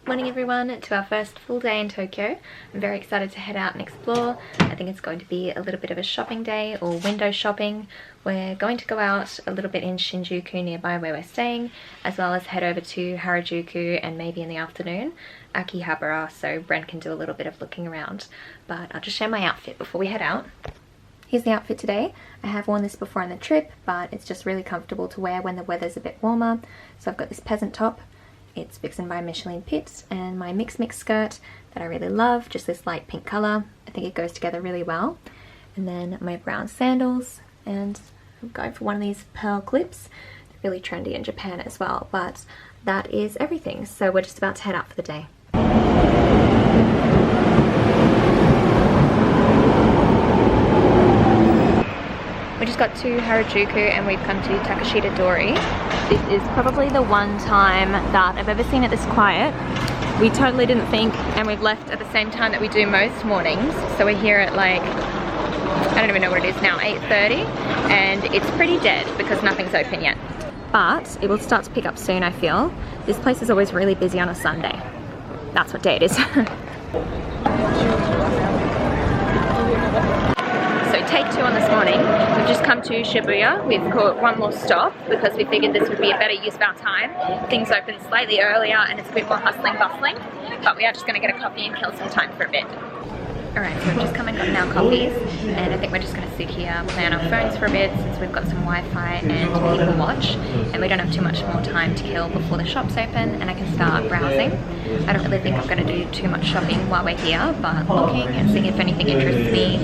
Morning everyone, to our first full day in Tokyo. I'm very excited to head out and explore. I think it's going to be a little bit of a shopping day or window shopping. We're going to go out a little bit in Shinjuku nearby where we're staying, as well as head over to Harajuku and maybe in the afternoon Akihabara, so Brent can do a little bit of looking around. But I'll just share my outfit before we head out. Here's the outfit today. I have worn this before on the trip, but it's just really comfortable to wear when the weather's a bit warmer. So I've got this peasant top. It's fixed by Michelin Pitts, and my mix skirt that I really love, just this light pink colour. I think it goes together really well. And then my brown sandals, and I'm going for one of these pearl clips. They're really trendy in Japan as well, but that is everything. So we're just about to head out for the day. We just got to Harajuku and we've come to Takashita Dori. This is probably the one time that I've ever seen it this quiet. We totally didn't think, and we've left at the same time that we do most mornings. So we're here at like, I don't even know what it is now, 8:30, and it's pretty dead because nothing's open yet. But it will start to pick up soon, I feel. This place is always really busy on a Sunday. That's what day it is. So take two on this morning. We've just come to Shibuya. We've caught one more stop because we figured this would be a better use of our time. Things open slightly earlier and it's a bit more hustling bustling, but we are just going to get a coffee and kill some time for a bit. Alright, so we've just come and gotten our coffees, and I think we're just going to sit here, play on our phones for a bit since we've got some Wi-Fi and people watch, and we don't have too much more time to kill before the shops open and I can start browsing. I don't really think I'm going to do too much shopping while we're here, but looking and seeing if anything interests me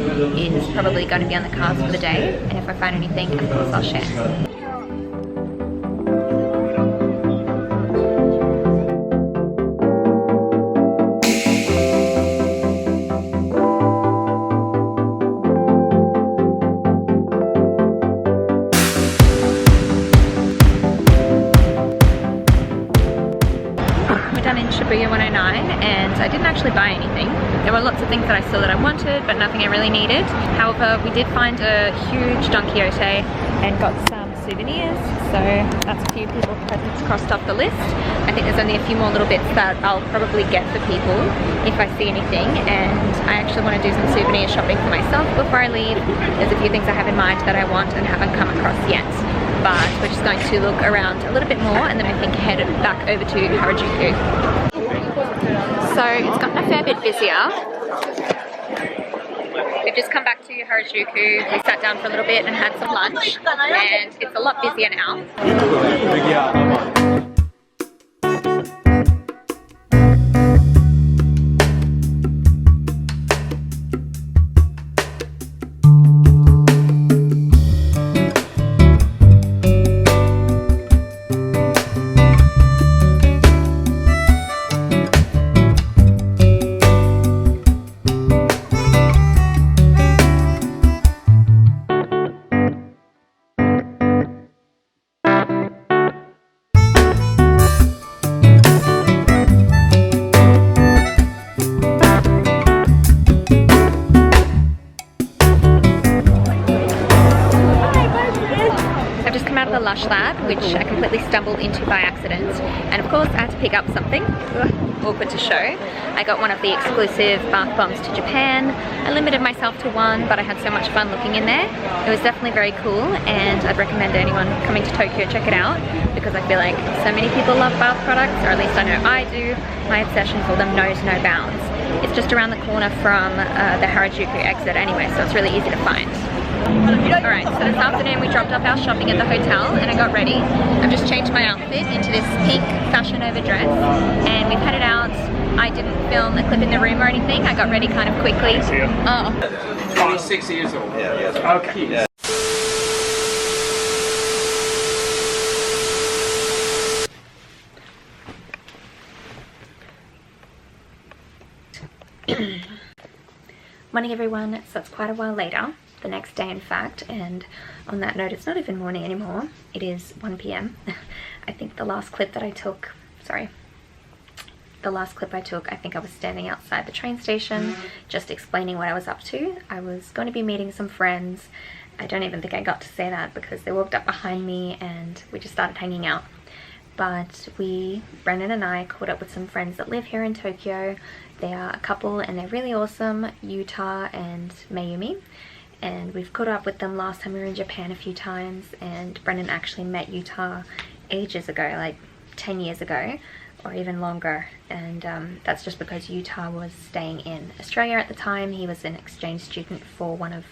is probably going to be on the cards for the day, and if I find anything, of course I'll share. Shibuya 109, and I didn't actually buy anything. There were lots of things that I saw that I wanted, but nothing I really needed. However, we did find a huge Don Quixote and got some souvenirs, so that's a few people presents crossed off the list. I think there's only a few more little bits that I'll probably get for people if I see anything, and I actually want to do some souvenir shopping for myself before I leave. There's a few things I have in mind that I want and haven't come across yet. But we're just going to look around a little bit more and then I think head back over to Harajuku. So it's gotten a fair bit busier. We've just come back to Harajuku, we sat down for a little bit and had some lunch, and it's a lot busier now. The Lush Lab, which I completely stumbled into by accident, and of course I had to pick up something. Awkward to show. I got one of the exclusive bath bombs to Japan. I limited myself to one, but I had so much fun looking in there. It was definitely very cool, and I'd recommend anyone coming to Tokyo check it out, because I feel like so many people love bath products, or at least I know I do. My obsession for them knows no bounds. It's just around the corner from the Harajuku exit anyway, so it's really easy to find. Alright, so this afternoon we dropped off our shopping at the hotel and I got ready. I've just changed my outfit into this pink Fashion Nova dress and we've headed out. I didn't film a clip in the room or anything, I got ready kind of quickly. Oh. 26 years old. Yeah. Okay. Yeah. Morning everyone, so it's quite a while later, the next day in fact, and on that note it's not even morning anymore, it is 1 p.m. I think the last clip I took, I think I was standing outside the train station just explaining what I was up to. I was going to be meeting some friends. I don't even think I got to say that because they walked up behind me and we just started hanging out. but Brendan and I caught up with some friends that live here in Tokyo. They are a couple and they're really awesome, Yuta and Mayumi. And we've caught up with them last time we were in Japan a few times, and Brendan actually met Yuta ages ago, like 10 years ago or even longer, and that's just because Yuta was staying in Australia at the time. He was an exchange student for one of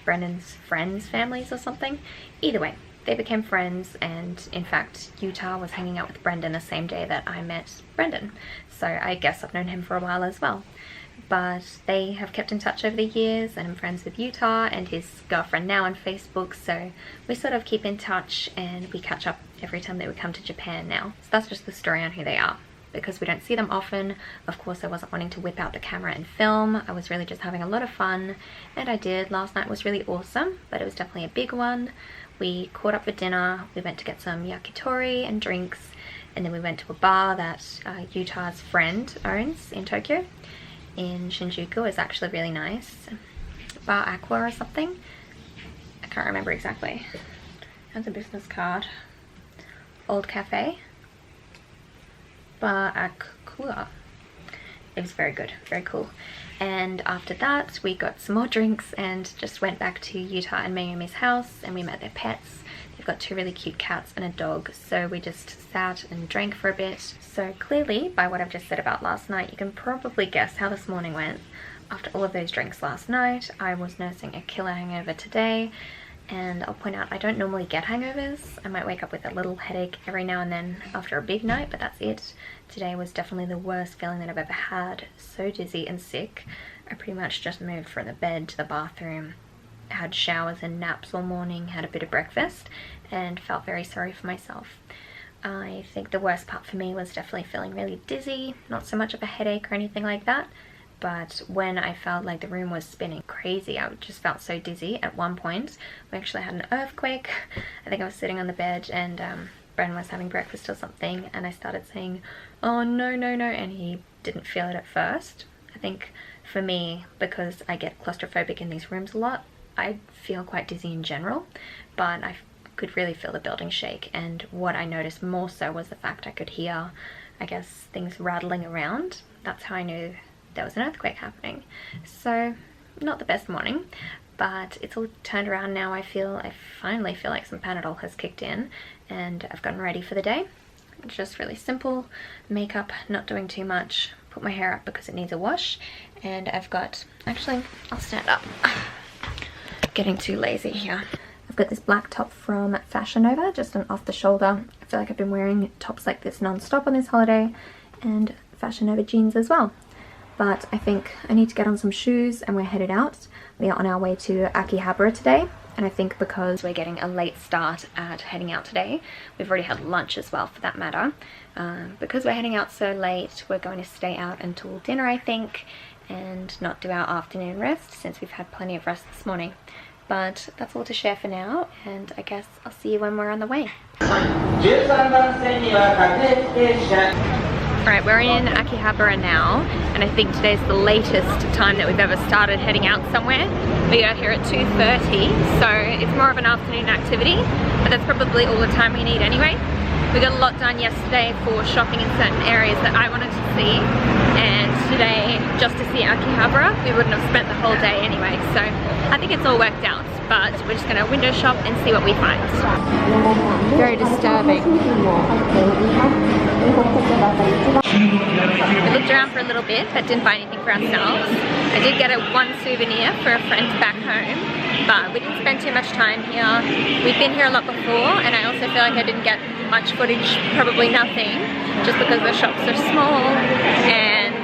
Brendan's friends' families or something. Either way, they became friends, and in fact Yuta was hanging out with Brendan the same day that I met Brendan, so I guess I've known him for a while as well. But they have kept in touch over the years, and I'm friends with Yuta and his girlfriend now on Facebook, so we sort of keep in touch and we catch up every time they would come to Japan now. So that's just the story on who they are. Because we don't see them often, of course I wasn't wanting to whip out the camera and film. I was really just having a lot of fun, and I did. Last night was really awesome, but it was definitely a big one. We caught up for dinner, we went to get some yakitori and drinks, and then we went to a bar that Yuta's friend owns in Tokyo. In Shinjuku. Is actually really nice. Bar Aqua or something. I can't remember exactly. Has a business card. Old Cafe. Bar Aqua. It was very good, very cool. And after that we got some more drinks and just went back to Yuta and Mayumi's house, and we met their pets. They've got 2 really cute cats and a dog, so we just sat and drank for a bit. So clearly, by what I've just said about last night, you can probably guess how this morning went. After all of those drinks last night, I was nursing a killer hangover today, and I'll point out I don't normally get hangovers. I might wake up with a little headache every now and then after a big night, but that's it. Today was definitely the worst feeling that I've ever had. So dizzy and sick. I pretty much just moved from the bed to the bathroom, had showers and naps all morning, had a bit of breakfast, and felt very sorry for myself. I think the worst part for me was definitely feeling really dizzy, not so much of a headache or anything like that, but when I felt like the room was spinning crazy, I just felt so dizzy. At one point we actually had an earthquake. I think I was sitting on the bed and Bren was having breakfast or something, and I started saying, "Oh no, no, no," and he didn't feel it at first. I think for me, because I get claustrophobic in these rooms a lot, I feel quite dizzy in general, but I could really feel the building shake, and what I noticed more so was the fact I could hear, I guess, things rattling around. That's how I knew there was an earthquake happening. So not the best morning, but it's all turned around now. I finally feel like some Panadol has kicked in, and I've gotten ready for the day. It's just really simple makeup, not doing too much, put my hair up because it needs a wash, and I've got, actually I'll stand up, getting too lazy here. I've got this black top from Fashion Nova, just an off the shoulder. I feel like I've been wearing tops like this non-stop on this holiday, and Fashion Nova jeans as well. But I think I need to get on some shoes and we're headed out. We are on our way to Akihabara today, and I think because we're getting a late start at heading out today, we've already had lunch as well for that matter. Because we're heading out so late, we're going to stay out until dinner I think, and not do our afternoon rest since we've had plenty of rest this morning. But that's all to share for now, and I guess I'll see you when we're on the way. Alright, we're in Akihabara now, and I think today's the latest time that we've ever started heading out somewhere. We got here at 2:30, so it's more of an afternoon activity, but that's probably all the time we need anyway. We got a lot done yesterday for shopping in certain areas that I wanted to see, and today, just to see Akihabara, we wouldn't have spent the whole day anyway, so I think it's all worked out. But we're just going to window shop and see what we find. Very disturbing. We looked around for a little bit but didn't buy anything for ourselves. I did get one souvenir for a friend back home, but we didn't spend too much time here. We've been here a lot before, and I also feel like I didn't get much footage, probably nothing, just because the shops are small and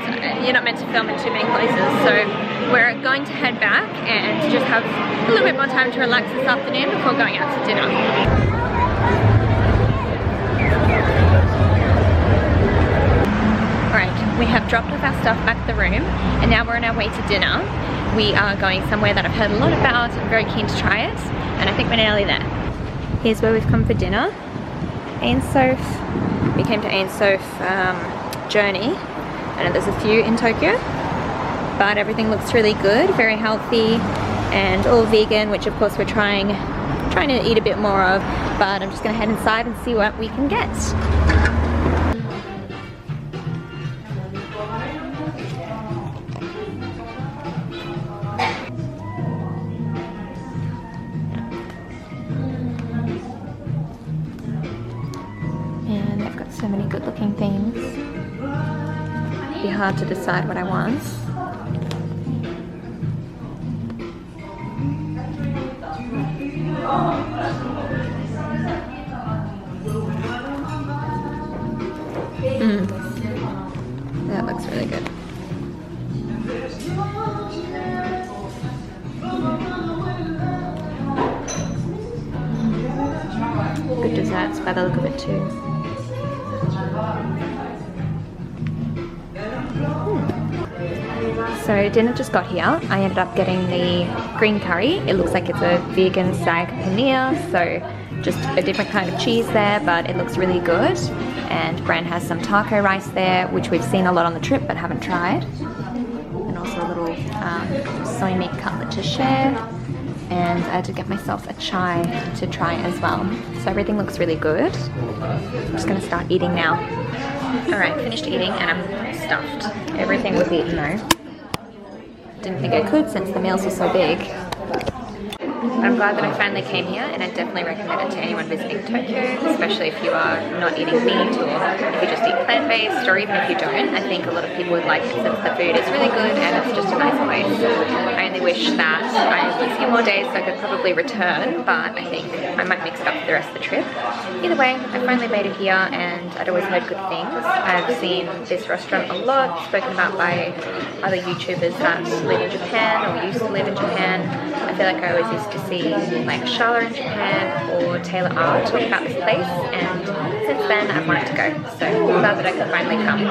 you're not meant to film in too many places. So we're going to head back and just have a little bit more time to relax this afternoon before going out to dinner. Alright, we have dropped off our stuff back at the room, and now we're on our way to dinner. We are going somewhere that I've heard a lot about. I'm very keen to try it, and I think we're nearly there. Here's where we've come for dinner. Ainsof. We came to Ainsof Journey. I know there's a few in Tokyo, but everything looks really good, very healthy, and all vegan, which of course we're trying trying to eat a bit more of, but I'm just gonna head inside and see what we can get. And they've got so many good looking things. It'd be hard to decide what I want. That looks really good. Good desserts by the look of it too. So dinner just got here. I ended up getting the green curry. It looks like it's a vegan sag paneer, so just a different kind of cheese there, but it looks really good. And Bran has some taco rice there, which we've seen a lot on the trip but haven't tried. And also a little soy meat cutlet to share. And I had to get myself a chai to try as well. So everything looks really good. I'm just gonna start eating now. All right, finished eating and I'm stuffed. Everything was eaten though. Didn't think I could since the meals were so big. I'm glad that I finally came here, and I definitely recommend it to anyone visiting Tokyo, especially if you are not eating meat or if you just eat plant-based, or even if you don't. I think a lot of people would like it since the food is really good and it's just a nice place. I only wish that I had a few more days so I could probably return, but I think I might mix it up for the rest of the trip. Either way, I finally made it here and I'd always heard good things. I've seen this restaurant a lot, spoken about by other YouTubers that live in Japan or used to live in Japan. I feel like I always used to see like Charla in Japan or Taylor R talk about this place, and since then I've wanted to go. So I'm glad that I could finally come.